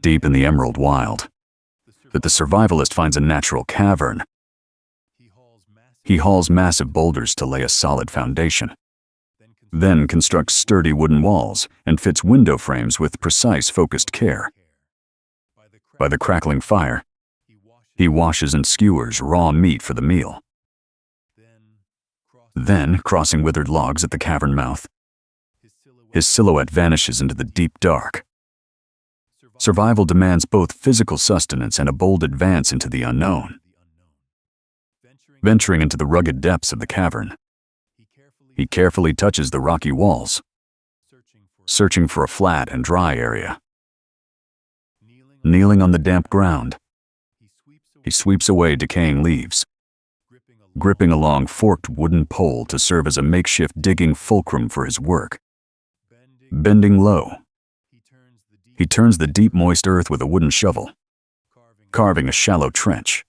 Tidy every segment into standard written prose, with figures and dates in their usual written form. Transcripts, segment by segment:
deep in the emerald wild, that the survivalist finds a natural cavern. He hauls massive boulders to lay a solid foundation, then constructs sturdy wooden walls and fits window frames with precise, focused care. By the crackling fire, he washes and skewers raw meat for the meal. Then, crossing withered logs at the cavern mouth, his silhouette vanishes into the deep dark. Survival demands both physical sustenance and a bold advance into the unknown. Venturing into the rugged depths of the cavern, he carefully touches the rocky walls, searching for a flat and dry area. Kneeling on the damp ground, he sweeps away decaying leaves, gripping a long forked wooden pole to serve as a makeshift digging fulcrum for his work. Bending low, he turns the deep moist earth with a wooden shovel, carving a shallow trench.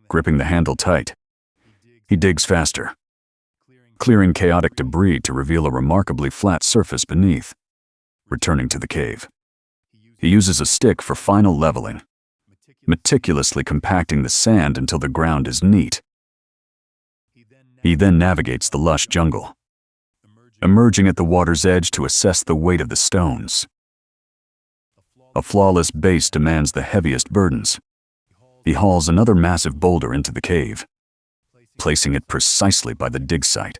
Gripping the handle tight, he digs faster, clearing chaotic debris to reveal a remarkably flat surface beneath. Returning to the cave, he uses a stick for final leveling, meticulously compacting the sand until the ground is neat. He then navigates the lush jungle, emerging at the water's edge to assess the weight of the stones. A flawless base demands the heaviest burdens. He hauls another massive boulder into the cave, placing it precisely by the dig site.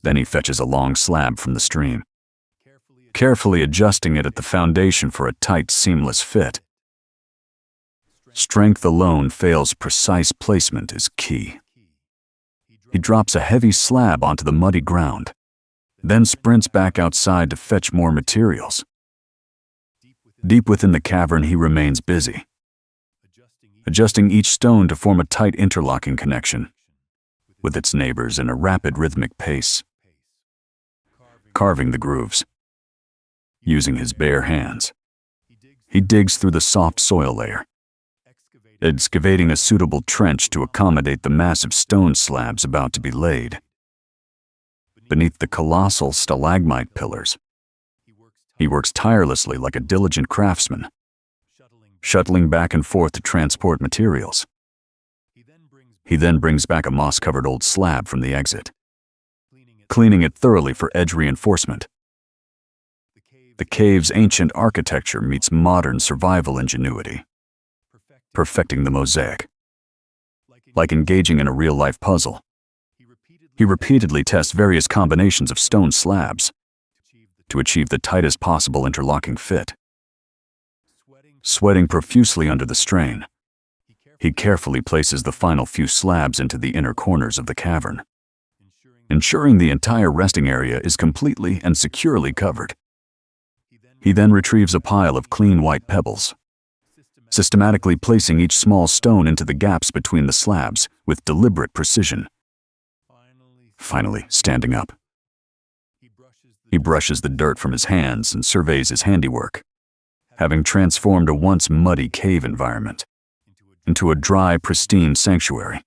Then he fetches a long slab from the stream, carefully adjusting it at the foundation for a tight, seamless fit. Strength alone fails, precise placement is key. He drops a heavy slab onto the muddy ground, then sprints back outside to fetch more materials. Deep within the cavern, he remains busy, adjusting each stone to form a tight interlocking connection with its neighbors in a rapid rhythmic pace. Carving the grooves, using his bare hands, he digs through the soft soil layer, excavating a suitable trench to accommodate the massive stone slabs about to be laid. Beneath the colossal stalagmite pillars, he works tirelessly like a diligent craftsman, shuttling back and forth to transport materials. He then brings back a moss-covered old slab from the exit, cleaning it thoroughly for edge reinforcement. The cave's ancient architecture meets modern survival ingenuity, perfecting the mosaic. Like engaging in a real-life puzzle, he repeatedly tests various combinations of stone slabs to achieve the tightest possible interlocking fit. Sweating profusely under the strain, he carefully places the final few slabs into the inner corners of the cavern, ensuring the entire resting area is completely and securely covered. He then retrieves a pile of clean white pebbles, systematically placing each small stone into the gaps between the slabs with deliberate precision. Finally, standing up, he brushes the dirt from his hands and surveys his handiwork, having transformed a once muddy cave environment into a dry, pristine sanctuary.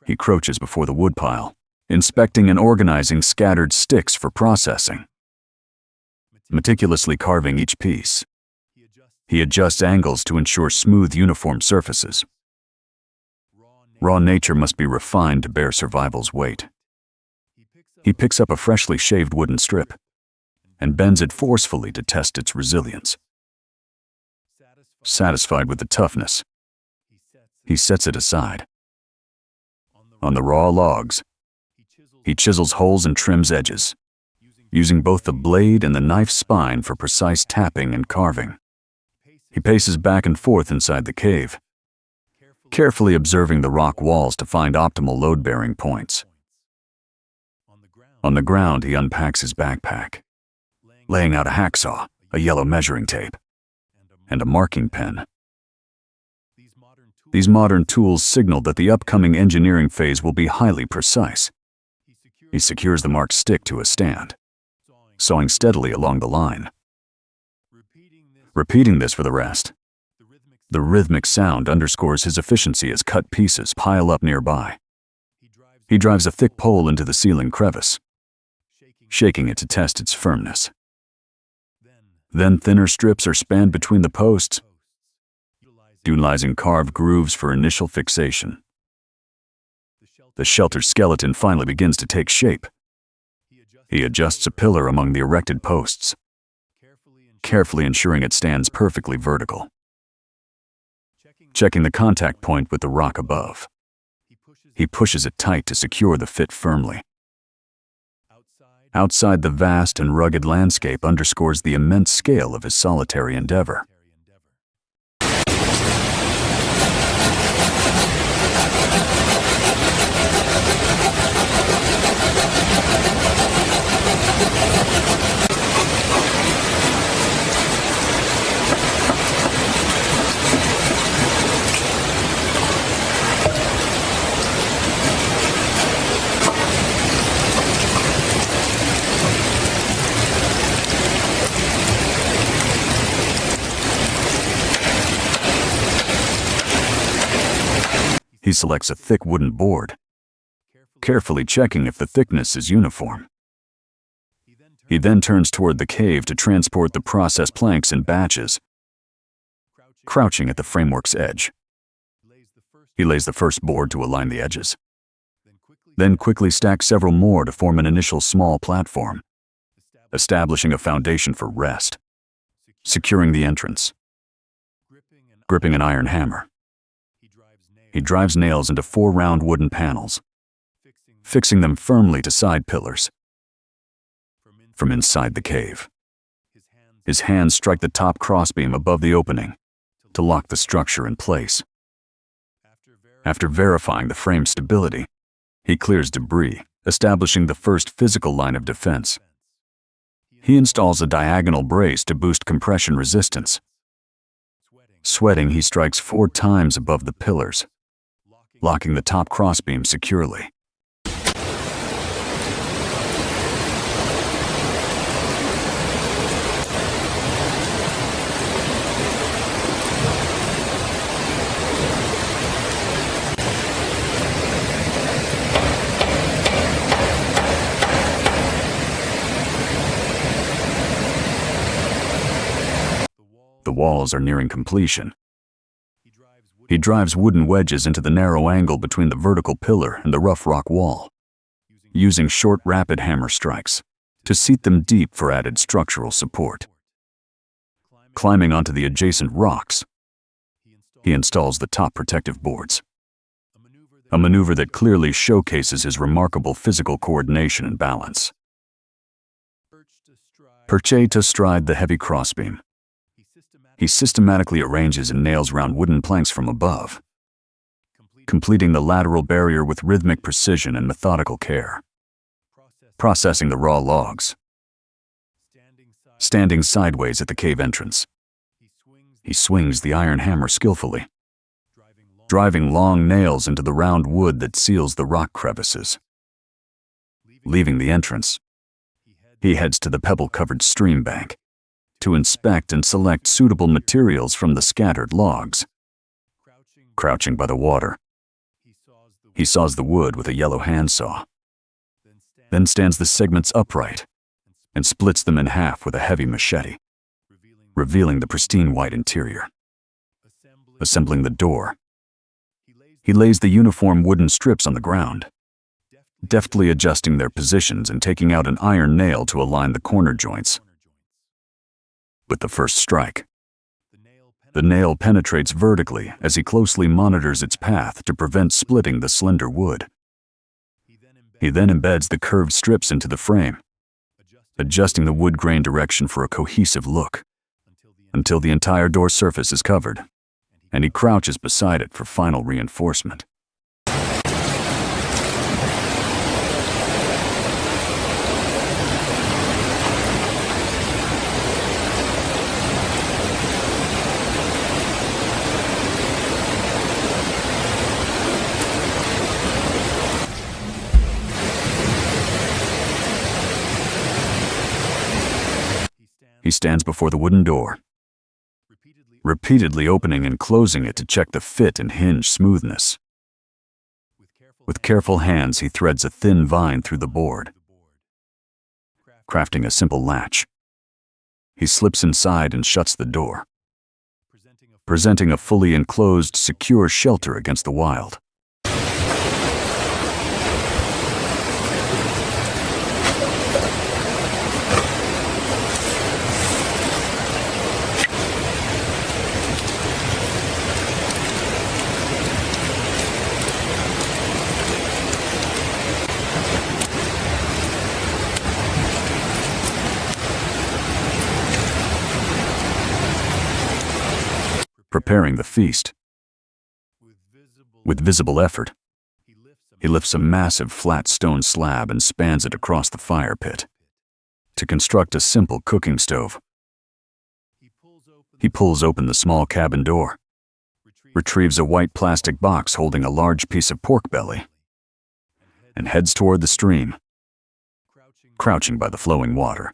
He crouches before the woodpile, inspecting and organizing scattered sticks for processing. Meticulously carving each piece, he adjusts angles to ensure smooth, uniform surfaces. Raw nature must be refined to bear survival's weight. He picks up a freshly shaved wooden strip and bends it forcefully to test its resilience. Satisfied with the toughness, he sets it aside. On the raw logs, he chisels holes and trims edges, using both the blade and the knife spine for precise tapping and carving. He paces back and forth inside the cave, carefully observing the rock walls to find optimal load-bearing points. On the ground, he unpacks his backpack, laying out a hacksaw, a yellow measuring tape, and a marking pen. These modern tools signal that the upcoming engineering phase will be highly precise. He secures the marked stick to a stand, sawing steadily along the line. Repeating this for the rest. The rhythmic sound underscores his efficiency as cut pieces pile up nearby. He drives a thick pole into the ceiling crevice, shaking it to test its firmness. Then thinner strips are spanned between the posts, utilizing carved grooves for initial fixation. The shelter's skeleton finally begins to take shape. He adjusts a pillar among the erected posts, carefully ensuring it stands perfectly vertical. Checking the contact point with the rock above, he pushes it tight to secure the fit firmly. Outside, the vast and rugged landscape underscores the immense scale of his solitary endeavor. He selects a thick wooden board, carefully checking if the thickness is uniform. He then turns toward the cave to transport the processed planks in batches, crouching at the framework's edge. He lays the first board to align the edges, then quickly stacks several more to form an initial small platform, establishing a foundation for rest, securing the entrance. Gripping an iron hammer, he drives nails into 4 round wooden panels, fixing them firmly to side pillars. From inside the cave, his hands strike the top crossbeam above the opening to lock the structure in place. After verifying the frame's stability, he clears debris, establishing the first physical line of defense. He installs a diagonal brace to boost compression resistance. Sweating, he strikes 4 times above the pillars, locking the top crossbeam securely. The walls are nearing completion. He drives wooden wedges into the narrow angle between the vertical pillar and the rough rock wall, using short, rapid hammer strikes to seat them deep for added structural support. Climbing onto the adjacent rocks, he installs the top protective boards, a maneuver that clearly showcases his remarkable physical coordination and balance. Perched astride the heavy crossbeam, he systematically arranges and nails round wooden planks from above, completing the lateral barrier with rhythmic precision and methodical care. Processing the raw logs, standing sideways at the cave entrance, he swings the iron hammer skillfully, driving long nails into the round wood that seals the rock crevices. Leaving the entrance, he heads to the pebble-covered stream bank to inspect and select suitable materials from the scattered logs. Crouching by the water, he saws the wood with a yellow handsaw, then stands the segments upright and splits them in half with a heavy machete, revealing the pristine white interior. Assembling the door, he lays the uniform wooden strips on the ground, deftly adjusting their positions and taking out an iron nail to align the corner joints. With the first strike, the nail penetrates vertically as he closely monitors its path to prevent splitting the slender wood. He then embeds the curved strips into the frame, adjusting the wood grain direction for a cohesive look, until the entire door surface is covered, and he crouches beside it for final reinforcement. He stands before the wooden door, repeatedly opening and closing it to check the fit and hinge smoothness. With careful hands, he threads a thin vine through the board, crafting a simple latch. He slips inside and shuts the door, presenting a fully enclosed, secure shelter against the wild. Preparing the feast. With visible effort, he lifts a massive flat stone slab and spans it across the fire pit to construct a simple cooking stove. He pulls open the small cabin door, retrieves a white plastic box holding a large piece of pork belly, and heads toward the stream, crouching by the flowing water.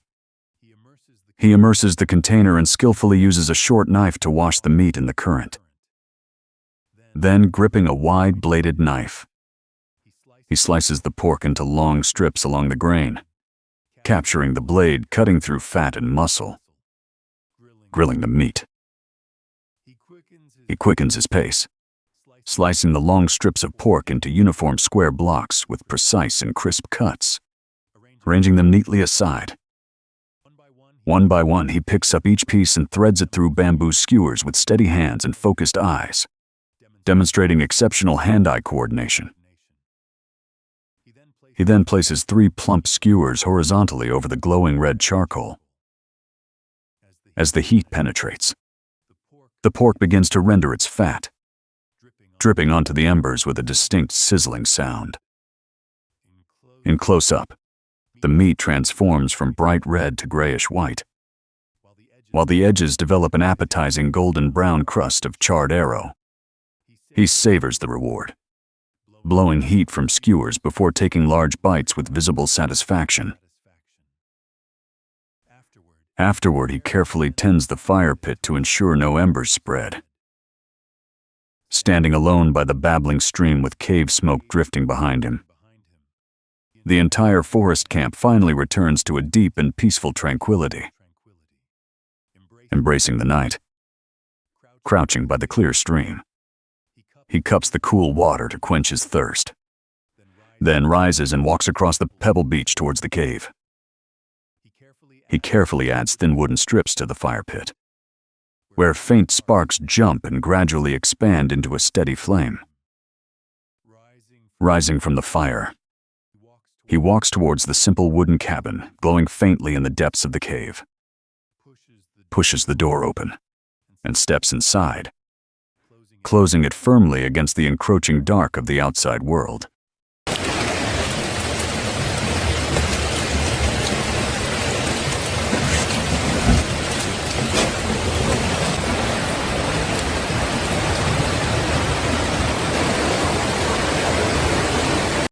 He immerses the container and skillfully uses a short knife to wash the meat in the current. Then, gripping a wide-bladed knife, he slices the pork into long strips along the grain, capturing the blade cutting through fat and muscle, grilling the meat. He quickens his pace, slicing the long strips of pork into uniform square blocks with precise and crisp cuts, arranging them neatly aside. One by one, he picks up each piece and threads it through bamboo skewers with steady hands and focused eyes, demonstrating exceptional hand-eye coordination. He then places 3 plump skewers horizontally over the glowing red charcoal. As the heat penetrates, the pork begins to render its fat, dripping onto the embers with a distinct sizzling sound. In close-up, the meat transforms from bright red to grayish white, while the edges develop an appetizing golden brown crust of charred arrow. He savors the reward, blowing heat from skewers before taking large bites with visible satisfaction. Afterward, he carefully tends the fire pit to ensure no embers spread. Standing alone by the babbling stream with cave smoke drifting behind him, the entire forest camp finally returns to a deep and peaceful tranquility. Embracing the night, crouching by the clear stream, he cups the cool water to quench his thirst, then rises and walks across the pebble beach towards the cave. He carefully adds thin wooden strips to the fire pit, where faint sparks jump and gradually expand into a steady flame. Rising from the fire, he walks towards the simple wooden cabin, glowing faintly in the depths of the cave, pushes the door open, and steps inside, closing it firmly against the encroaching dark of the outside world.